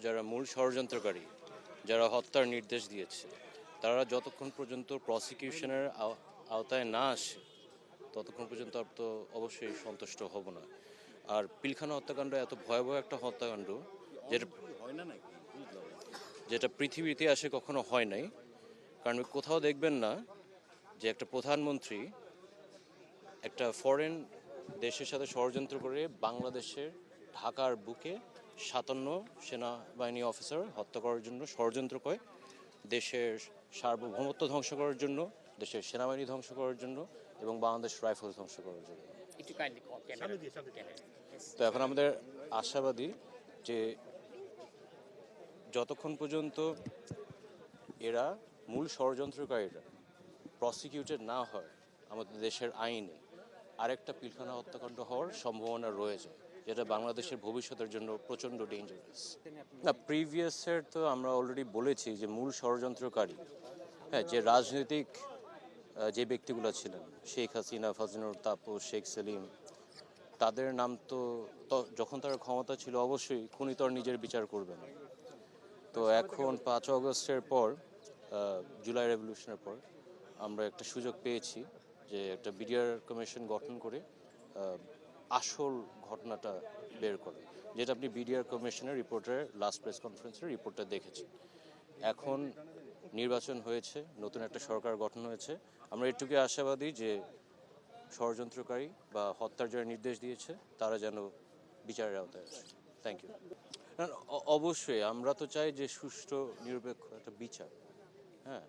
যারা মূল ষড়যন্ত্রকারী, যারা হত্যার নির্দেশ দিয়েছে, তারা যতক্ষণ পর্যন্ত প্রসিকিউশনের আওতায় না আসে ততক্ষণ পর্যন্ত তো অবশ্যই সন্তুষ্ট হব না। আর পিলখানা হত্যাকাণ্ড এত ভয়াবহ একটা হত্যাকাণ্ড যেটা পৃথিবীর ইতিহাসে কখনো হয় নাই। কারণ কোথাও দেখবেন না যে একটা প্রধানমন্ত্রী একটা ফরেন দেশের সাথে ষড়যন্ত্র করে বাংলাদেশের ঢাকার বুকে 57 সেনাবাহিনী অফিসার হত্যা করার জন্য ষড়যন্ত্র করে, দেশের সার্বভৌমত্ব ধ্বংস করার জন্য, দেশের সেনাবাহিনী ধ্বংস করার জন্য এবং বাংলাদেশ রাইফেল ধ্বংস করার জন্য। তো এখন আমাদের আশাবাদী যে যতক্ষণ পর্যন্ত এরা মূল ষড়যন্ত্রকারীরা প্রসিকিউটেড না হয়, আমাদের দেশের আইনে আরেকটা পিলখানা হত্যাকাণ্ড হওয়ার সম্ভাবনা রয়েছে, যেটা বাংলাদেশের ভবিষ্যতের জন্য প্রচণ্ড ডেঞ্জারাস। না, প্রিভিয়াসের তো আমরা অলরেডি বলেছি যে মূল ষড়যন্ত্রকারী, হ্যাঁ, যে রাজনৈতিক যে ব্যক্তিগুলো ছিলেন, শেখ হাসিনা, ফাজনুর তাপস, শেখ সেলিম, তাদের নাম তো যখন তারা ক্ষমতা ছিল অবশ্যই খুনি তো আর নিজের বিচার করবে না। তো এখন 5 আগস্টের পর, জুলাই রেভলিউশনের পর আমরা একটা সুযোগ পেয়েছি যে একটা বিডিআর কমিশন গঠন করে আসল ঘটনাটা বের করে, যেটা আপনি বিডিআর কমিশনের রিপোর্টের লাস্ট প্রেস কনফারেন্সের রিপোর্টটা দেখেছেন। এখন নির্বাচন হয়েছে, নতুন একটা সরকার গঠন হয়েছে, আমরা এটুকুই আশাবাদী যে ষড়যন্ত্রকারী বা হত্যার যারা নির্দেশ দিয়েছে তারা যেন বিচারের আওতায় আসে। Thank you. অবশ্যই আমরা তো চাই যে সুষ্ঠু নিরপেক্ষ একটা বিচার। হ্যাঁ,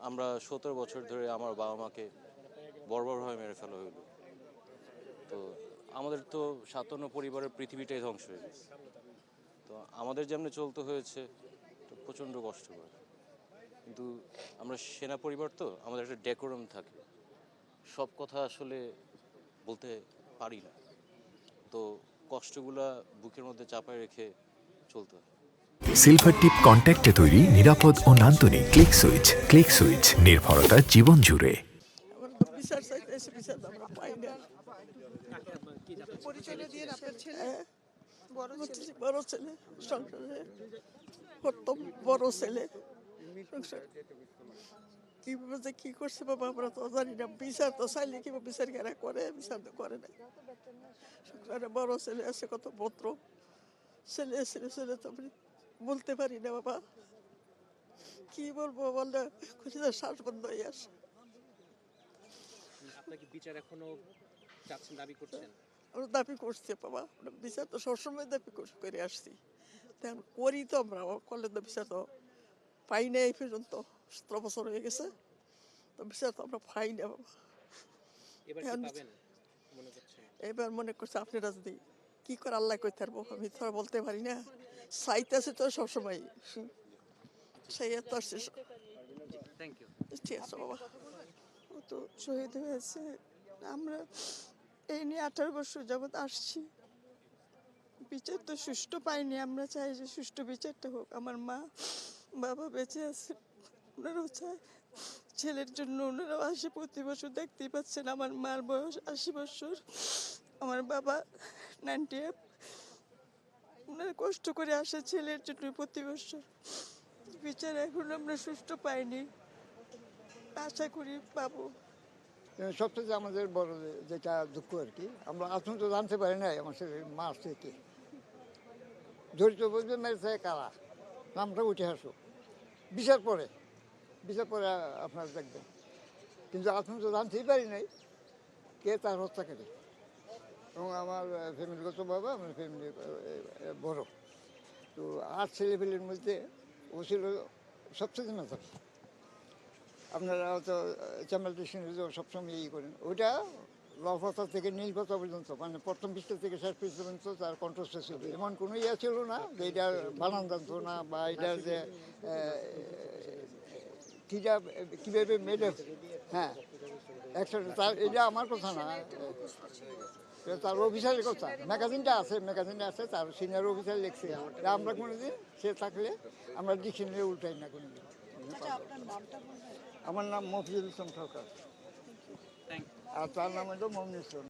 আমরা 17 বছর ধরে আমার বাবা মাকে বর্বরভাবে মেরে ফেলা হইল, তো আমাদের তো 57 পরিবারের পৃথিবীটাই ধ্বংস হয়ে গেছে। তো আমাদের যেমনি চলতে হয়েছে তো প্রচণ্ড কষ্টকর, কিন্তু আমরা সেনা পরিবার তো আমাদের একটা ডেকোরাম থাকে, সব কথা আসলে বলতে পারি না, তো কষ্টগুলা বুকের মধ্যে চাপায় রেখে চলতে হয়। সিলভার টিপ কন্ট্যাক্টে তৈরি নিরাপদ ও নান্দনিক ক্লিক সুইচ নির্ভরতা জীবন জুড়ে। বড় ছেলে সংসারে প্রথম বড় ছেলে কিভাবে যে কি করছে বাবা আমরা তো জানি না। বিচার তো চাইলে কিভাবে বিচার কেনা করে, বিচার তো করে না। সংসারে বড় ছেলে আছে, কত ভদ্র ছেলে ছেলে ছেলে তো আমি বলতে পারি না বাবা, কি বলবো বললে শ্বাস বন্ধ হয়ে আসে। আপনাকে বিচার এখনো চাচ্ছেন, দাবি করছেন? আমরা দাবি করছি বাবা, বিচার তো সবসময় দাবি করে আসছি, তেমন করি তো আমরা করলে তো বিচার তো পাই না। এই পর্যন্ত 17 বছর হয়ে গেছে, তো বিচার তো আমরা পাই না বাবা। এবার মনে করছে আপনারা যদি কি করে আল্লাহ কই থাকবো, আমি তো বলতে পারি না। চাইতেছে তো সবসময়, সেই তো আসছে। ঠিক আছে বাবা। ও তো শহীদ হয়েছে, আমরা এই নিয়ে 18 বছর যাবৎ আসছি, বিচার তো সুষ্ঠু পাইনি। আমরা চাই যে সুষ্ঠু বিচারটা হোক। আমার মা বাবা বেঁচে আছে, ওনারাও চায় ছেলের জন্য, ওনারাও আসে প্রতি বছর। দেখতেই পাচ্ছেন আমার মার বয়স 80 বছর, আমার বাবা 98। ওনারা কষ্ট করে আসে ছেলের জন্য প্রতি বছর। বিচার এখন আমরা সুষ্ঠু পাইনি, আশা করি পাবো। সবচেয়ে আমাদের বড় যেটা দুঃখ আর কি, আমরা এখন তো জানতে পারি না আমার ছেলের মা থেকে জড়িত বলবে মেরেছে কারা, নামটা উঠে আসুক। বিচার পরে আপনারা দেখবেন, কিন্তু এখন তো জানতেই পারি নাই কে তার হত্যা করে। এবং আমার ফ্যামিলিগতভাবে আমার ফ্যামিলি বড়, তো 8 ছেলেপেলের মধ্যে ও ছিল সবচেয়ে মেধাবী। আপনারা হয়তো চ্যাম্বেল সবসময় ইয়ে করেন, ওইটা লফতা থেকে নীলপতা পর্যন্ত, মানে প্রথম পৃষ্ঠা থেকে শেষ পৃষ্ঠা পর্যন্ত তার কণ্ঠস্থ ছিল। এমন কোনো ইয়ে ছিল না যে এটার বানান জানতো না, বা এটার যে কীভাবে মেডেল, হ্যাঁ একসাথে তার, এটা আমার কথা না, তার অফিসারের কথা। ম্যাগাজিনটা আছে তার সিনিয়র অফিসার লিখছে। আমরা কোনোদিন সে থাকলে আমরা ডিকশনারি উল্টাই না কোনোদিন। আমার নাম মফিজুল ইসলাম সরকার, আর তার নাম হলো মমিনুল ইসলাম।